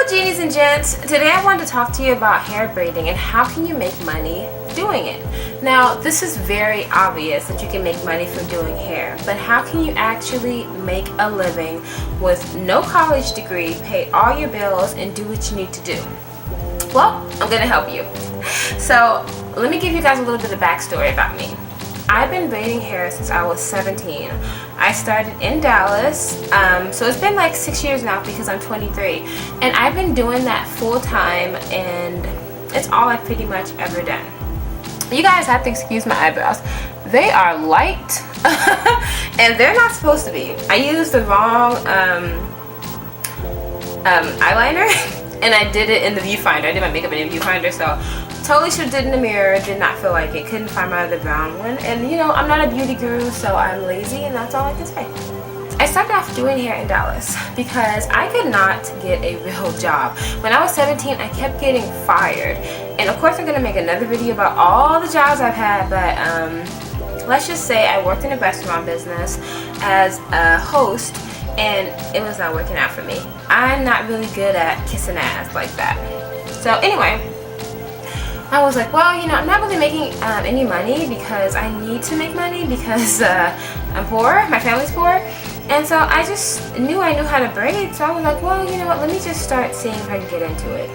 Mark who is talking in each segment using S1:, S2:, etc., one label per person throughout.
S1: Genies and gents, today I wanted to talk to you about hair braiding and how can you make money doing it. Now this is very obvious that you can make money from doing hair, but how can you actually make a living with no college degree, pay all your bills, and do what you need to do? Well, I'm gonna help you. So let me give you guys a little bit of backstory about me. I've been braiding hair since I was 17. I started in Dallas, so it's been like 6 years now because I'm 23. And I've been doing that full time, and it's all I've pretty much ever done. You guys have to excuse my eyebrows. They are light, and they're not supposed to be. I used the wrong eyeliner, and I did it in the viewfinder. I did my makeup in the viewfinder, so totally should have did it in the mirror. Did not feel like it. Couldn't find my other brown one. And you know, I'm not a beauty guru, so I'm lazy, and that's all I can say. I started off doing hair in Dallas because I could not get a real job. When I was 17, I kept getting fired. And of course, I'm going to make another video about all the jobs I've had, but let's just say I worked in a restaurant business as a host, and it was not working out for me. I'm not really good at kissing ass like that. So anyway, I was like, well, you know, I'm not really making any money because I need to make money because I'm poor, my family's poor. And so I just knew I knew how to braid, so I was like, well, you know what, let me just start seeing if I can get into it.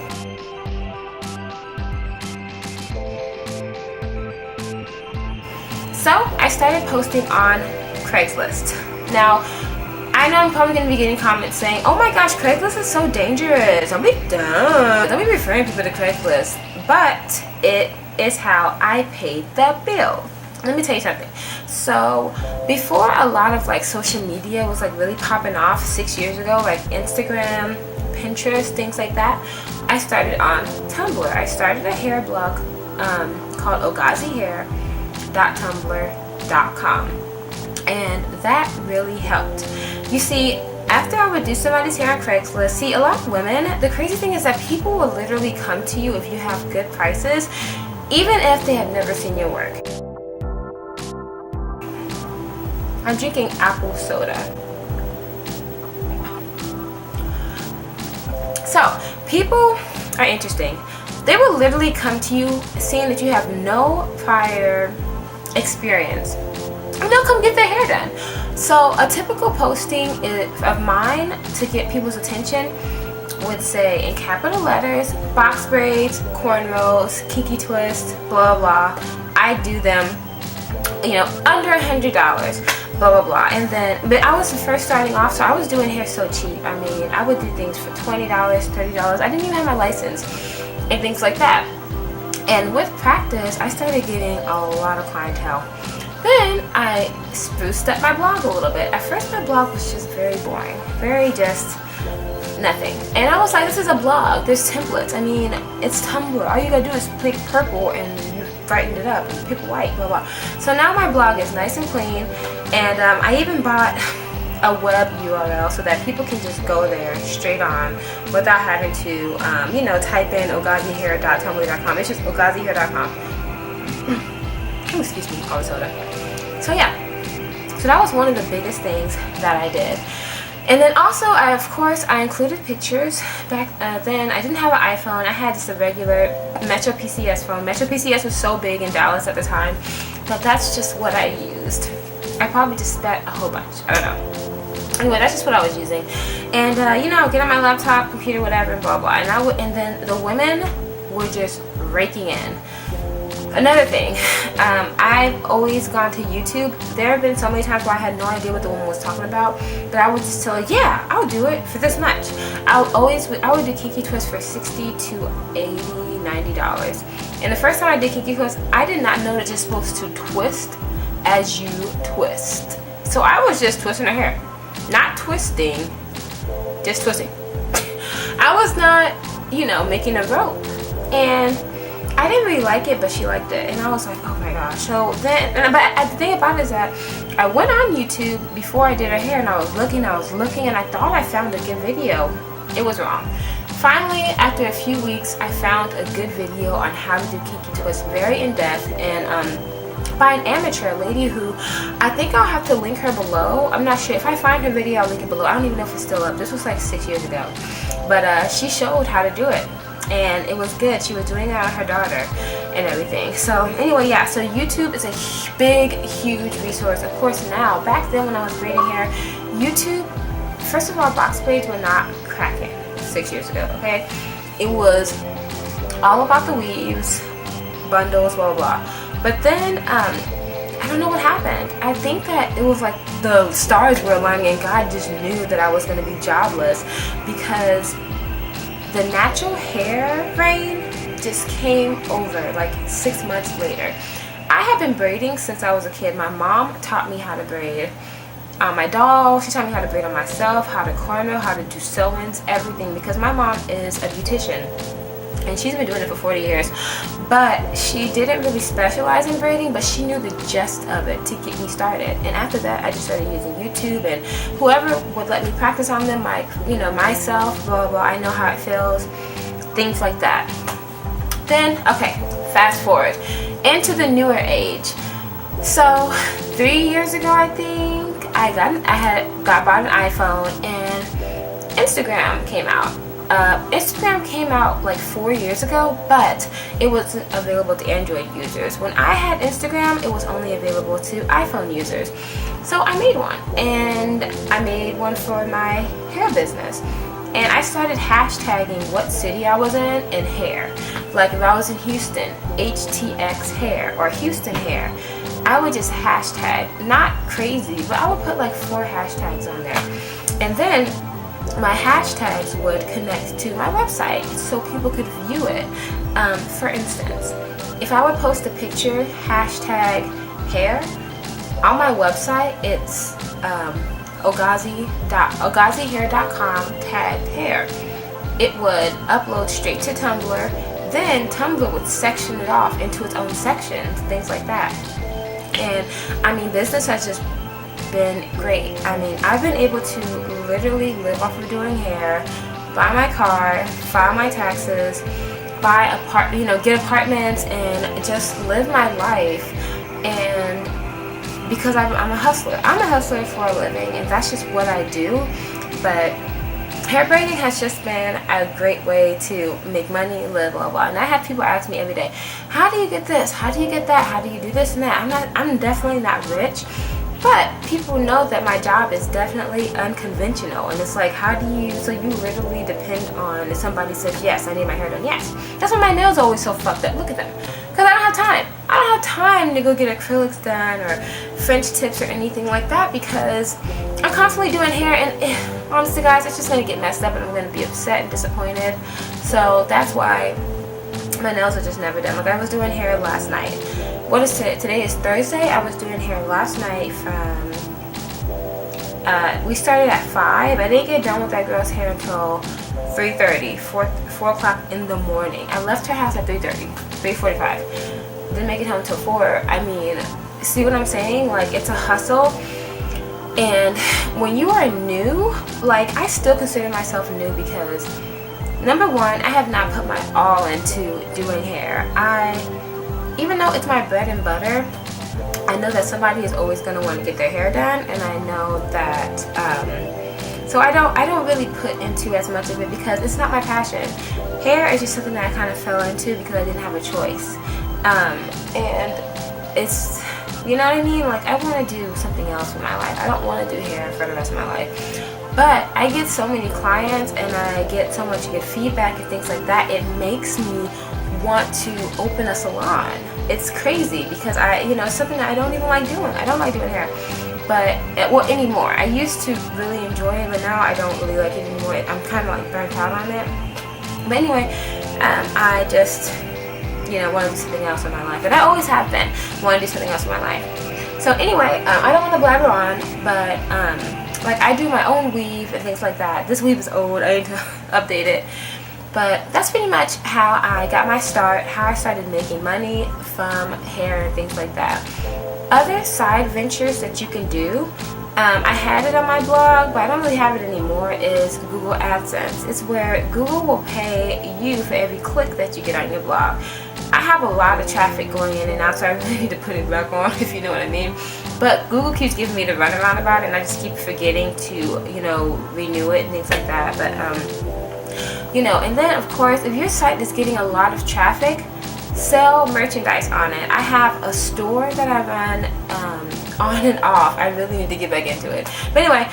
S1: So I started posting on Craigslist. Now, I know I'm probably going to be getting comments saying, oh my gosh, Craigslist is so dangerous. Don't be dumb. Don't be referring people to Craigslist. But it is how I paid the bill. Let me tell you something. So before a lot of like social media was like really popping off 6 years ago, like Instagram, Pinterest, things like that, I started on Tumblr. I started a hair blog called ogazihair.tumblr.com, and that really helped. You see, after I would do somebody's hair on Craigslist, see, a lot of women, the crazy thing is that people will literally come to you if you have good prices, even if they have never seen your work. I'm drinking apple soda. So, people are interesting. They will literally come to you seeing that you have no prior experience, and they'll come get their hair done. So a typical posting of mine to get people's attention would say in capital letters, box braids, cornrows, kinky twist, blah blah. I do them, you know, under $100, blah blah blah. And then, but I was first starting off, so I was doing hair so cheap. I mean, I would do things for $20, $30. I didn't even have my license and things like that. And with practice, I started getting a lot of clientele. Then I spruced up my blog a little bit. At first my blog was just very boring, very just nothing. And I was like, this is a blog, there's templates. I mean, it's Tumblr. All you gotta do is pick purple and you brightened it up, and pick white, blah blah. So now my blog is nice and clean, and I even bought a web URL so that people can just go there straight on without having to, you know, type in ogazihair.tumblr.com. It's just ogazihair.com. Excuse me, all the soda. So yeah, so that was one of the biggest things that I did. And then also, of course, I included pictures. Back then, I didn't have an iPhone. I had just a regular Metro PCS phone. Metro PCS was so big in Dallas at the time that that's just what I used. I probably just spent a whole bunch. I don't know. Anyway, that's just what I was using. And you know, I would get on my laptop, computer, whatever, blah blah. And then the women were just raking in. Another thing, I've always gone to YouTube. There have been so many times where I had no idea what the woman was talking about, but I would just tell her, yeah, I'll do it for this much. I would do kinky twist for $60 to $80, $90. And the first time I did kinky twist, I did not know that you're supposed to twist as you twist. So I was just twisting her hair, not twisting, just twisting. I was not, you know, making a rope. And I didn't really like it, but she liked it, and I was like, oh my gosh. So then, but the thing about it is that I went on YouTube before I did her hair, and I was looking, and I thought I found a good video. It was wrong. Finally, after a few weeks, I found a good video on how to do kinky twist, very in depth, and by an amateur, a lady who, I think I'll have to link her below. I'm not sure. If I find her video, I'll link it below. I don't even know if it's still up. This was like 6 years ago. but she showed how to do it, and it was good. She was doing it on her daughter and everything. So anyway, yeah, so YouTube is a big, huge resource. Of course now, back then when I was braiding hair, YouTube, first of all, box braids were not cracking 6 years ago, okay? It was all about the weaves, bundles, blah, blah, blah. But then, I don't know what happened. I think that it was like the stars were aligning and God just knew that I was going to be jobless, because the natural hair braid just came over like 6 months later. I have been braiding since I was a kid. My mom taught me how to braid on my doll. She taught me how to braid on myself, how to cornrow, how to do sew-ins, everything, because my mom is a beautician and she's been doing it for 40 years. But she didn't really specialize in braiding, but she knew the gist of it to get me started. And after that, I just started using YouTube, and whoever would let me practice on them, like, you know, myself, blah, blah, blah, I know how it feels, things like that. Then, okay, fast forward into the newer age. So 3 years ago, I think, I got bought an iPhone, and Instagram came out. Instagram came out like 4 years ago, but it wasn't available to Android users. When I had Instagram, it was only available to iPhone users. So I made one, and I made one for my hair business. And I started hashtagging what city I was in and hair. Like if I was in Houston, HTX hair or Houston hair, I would just hashtag, not crazy, but I would put like 4 hashtags on there. And then my hashtags would connect to my website so people could view it. For instance, if I would post a picture, hashtag hair, on my website it's ogazihair.com tagged hair. It would upload straight to Tumblr, then Tumblr would section it off into its own sections, things like that. And I mean, business has just been great. I mean, I've been able to literally live off of doing hair, buy my car, file my taxes, get apartments, and just live my life. And because I'm a hustler. I'm a hustler for a living, and that's just what I do. But hair braiding has just been a great way to make money, live, blah, blah. And I have people ask me every day, how do you get this? How do you get that? How do you do this and that? I'm definitely not rich. But people know that my job is definitely unconventional, and it's like, so you literally depend on if somebody says, yes, I need my hair done, yes. That's why my nails are always so fucked up. Look at them. Because I don't have time. I don't have time to go get acrylics done or French tips or anything like that, because I'm constantly doing hair, and honestly guys, it's just going to get messed up and I'm going to be upset and disappointed. So that's why my nails are just never done. Like I was doing hair last night. What is today? Today is Thursday. I was doing hair last night from, we started at 5. I didn't get done with that girl's hair until 3:30, 4 o'clock in the morning. I left her house at 3:30, 3:45. Didn't make it home until 4. I mean, see what I'm saying? Like, it's a hustle. And when you are new, like, I still consider myself new because, number one, I have not put my all into doing hair. Even though it's my bread and butter, I know that somebody is always going to want to get their hair done, and I know that, so I don't really put into as much of it because it's not my passion. Hair is just something that I kind of fell into because I didn't have a choice. And it's, you know what I mean? Like, I want to do something else with my life. I don't want to do hair for the rest of my life. But I get so many clients and I get so much good feedback and things like that. It makes me want to open a salon. It's crazy because it's something that I don't even like doing. I don't like doing hair. But, well, anymore. I used to really enjoy it, but now I don't really like it anymore. I'm kind of like burnt out on it. But anyway, I just, want to do something else in my life. And I always have been want to do something else in my life. So anyway, I don't want to blabber on, but like I do my own weave and things like that. This weave is old. I need to update it. But that's pretty much how I got my start, how I started making money from hair and things like that. Other side ventures that you can do, I had it on my blog, but I don't really have it anymore, is Google AdSense. It's where Google will pay you for every click that you get on your blog. I have a lot of traffic going in and out, so I really need to put it back on, if you know what I mean. But Google keeps giving me the runaround about it, and I just keep forgetting to, renew it and things like that. But And then of course, if your site is getting a lot of traffic, sell merchandise on it. I have a store that I run on and off. I really need to get back into it. But anyway,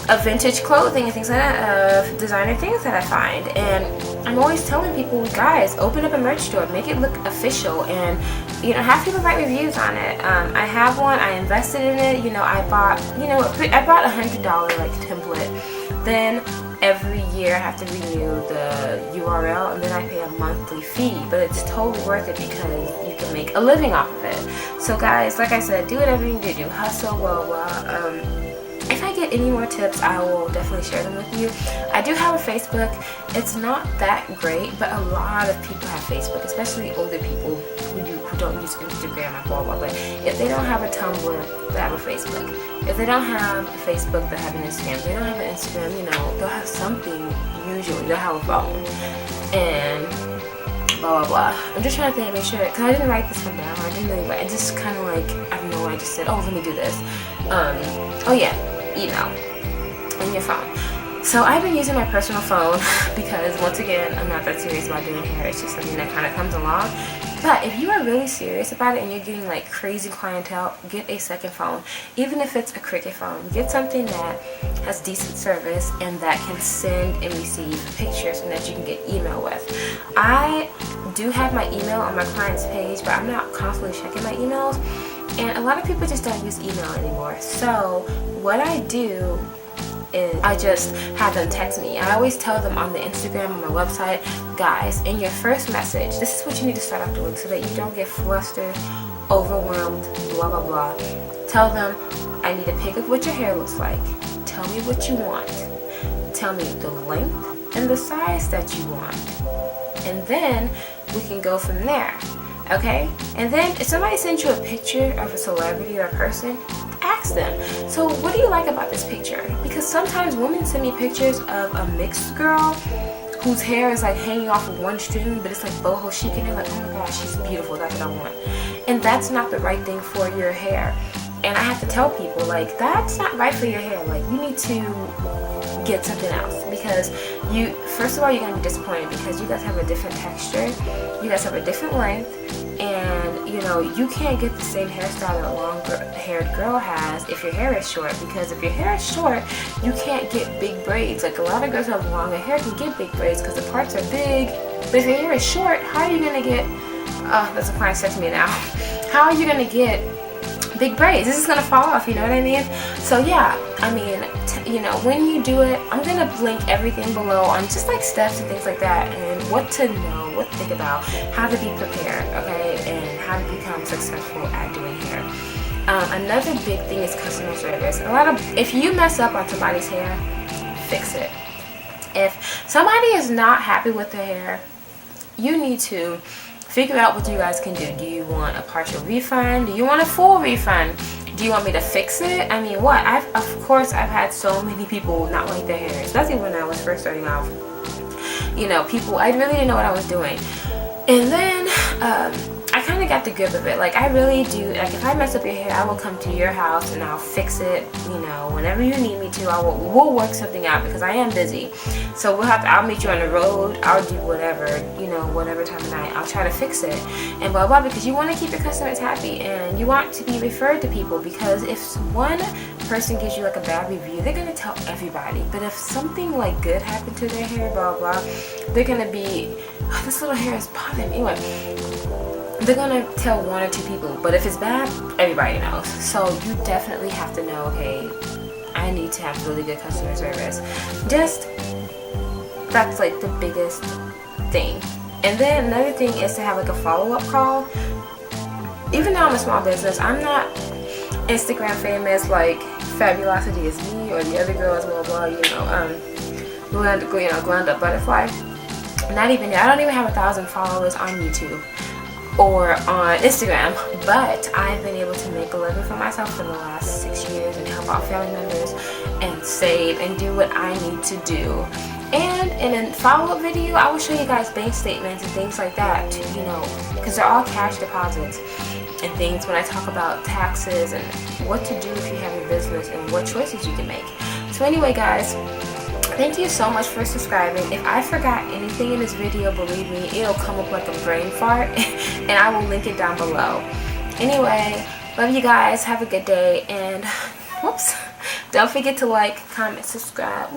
S1: of vintage clothing and things like that, of designer things that I find. And I'm always telling people, guys, open up a merch store, make it look official, and have people write reviews on it. I have one. I invested in it. I bought $100 like template. Then every year I have to renew the URL, and then I pay a monthly fee, but it's totally worth it because you can make a living off of it. So guys, like I said, do whatever you need to do, hustle, blah blah. If I get any more tips, I will definitely share them with you. I do have a Facebook. It's not that great, but a lot of people have Facebook, especially older people who don't use Instagram and blah blah. But if they don't have a Tumblr, they have a Facebook. If they don't have a Facebook, they have an Instagram. If they don't have an Instagram, they'll have something. Usually, they'll have a phone and blah blah blah. I'm just trying to make sure, because I didn't write this one down. I didn't really write. I just kind of like, I don't know. I just said, oh, let me do this. Oh yeah. Email and your phone. So I've been using my personal phone because, once again, I'm not that serious about doing hair. It's just something that kind of comes along. But if you are really serious about it and you're getting like crazy clientele, get a second phone. Even if it's a Cricket phone, get something that has decent service and that can send and receive pictures and that you can get email with. I do have my email on my client's page, but I'm not constantly checking my emails. And a lot of people just don't use email anymore. So what I do is I just have them text me. I always tell them on the Instagram, on my website, guys, in your first message, this is what you need to start off doing so that you don't get flustered, overwhelmed, blah blah blah. Tell them, I need a pic of what your hair looks like. Tell me what you want. Tell me the length and the size that you want. And then we can go from there. Okay? And then if somebody sends you a picture of a celebrity or a person, ask them, so what do you like about this picture? Because sometimes women send me pictures of a mixed girl whose hair is like hanging off of one string, but it's like boho chic, and they're like, oh my gosh, she's beautiful, that's what I want. And that's not the right thing for your hair. And I have to tell people, like, that's not right for your hair. Like, you need to get something else, because first of all, you're going to be disappointed because you guys have a different texture, you guys have a different length, and you can't get the same hairstyle that a long-haired girl has if your hair is short, because if your hair is short, you can't get big braids. Like, a lot of girls who have longer hair can get big braids because the parts are big, but if your hair is short, how are you going to get, that's a client said to me now, how are you going to get big braids? This is going to fall off, you know what I mean? So yeah, I mean, when you do it, I'm going to link everything below on just like steps and things like that, and what to know, what to think about, how to be prepared, okay, and how to become successful at doing hair. Another big thing is customer service. If you mess up on somebody's hair, fix it. If somebody is not happy with their hair, you need to figure out what you guys can do. Do you want a partial refund? Do you want a full refund? Do you want me to fix it? I mean, what? Of course, I've had so many people not like their hair, especially when I was first starting off. People, I really didn't know what I was doing. And then, I kind of got the grip of it. Like, I really do. Like, if I mess up your hair, I will come to your house and I'll fix it. Whenever you need me to, we'll work something out, because I am busy. So I'll meet you on the road. I'll do whatever, whatever time of night. I'll try to fix it and blah blah, because you want to keep your customers happy and you want to be referred to people. Because if one person gives you like a bad review, they're gonna tell everybody. But if something like good happened to their hair, blah blah, they're gonna be, oh, this little hair is bothering me. Anyway, they're gonna tell one or two people, but if it's bad, everybody knows. So you definitely have to know, okay, I need to have really good customer service. That's like the biggest thing. And then another thing is to have like a follow-up call. Even though I'm a small business, I'm not Instagram famous like Fabulosity is me or the other girls, blah blah, Glenda Butterfly. Not even that. I don't even have 1,000 followers on YouTube or on Instagram, but I've been able to make a living for myself in the last 6 years and help out family members and save and do what I need to do. And in a follow-up video, I will show you guys bank statements and things like that, because they're all cash deposits and things when I talk about taxes and what to do if you have a business and what choices you can make. So anyway, guys, Thank you so much for subscribing. If I forgot anything in this video, believe me, it'll come up like a brain fart and I will link it down below. Anyway, love you guys. Have a good day, and whoops, don't forget to like, comment, subscribe.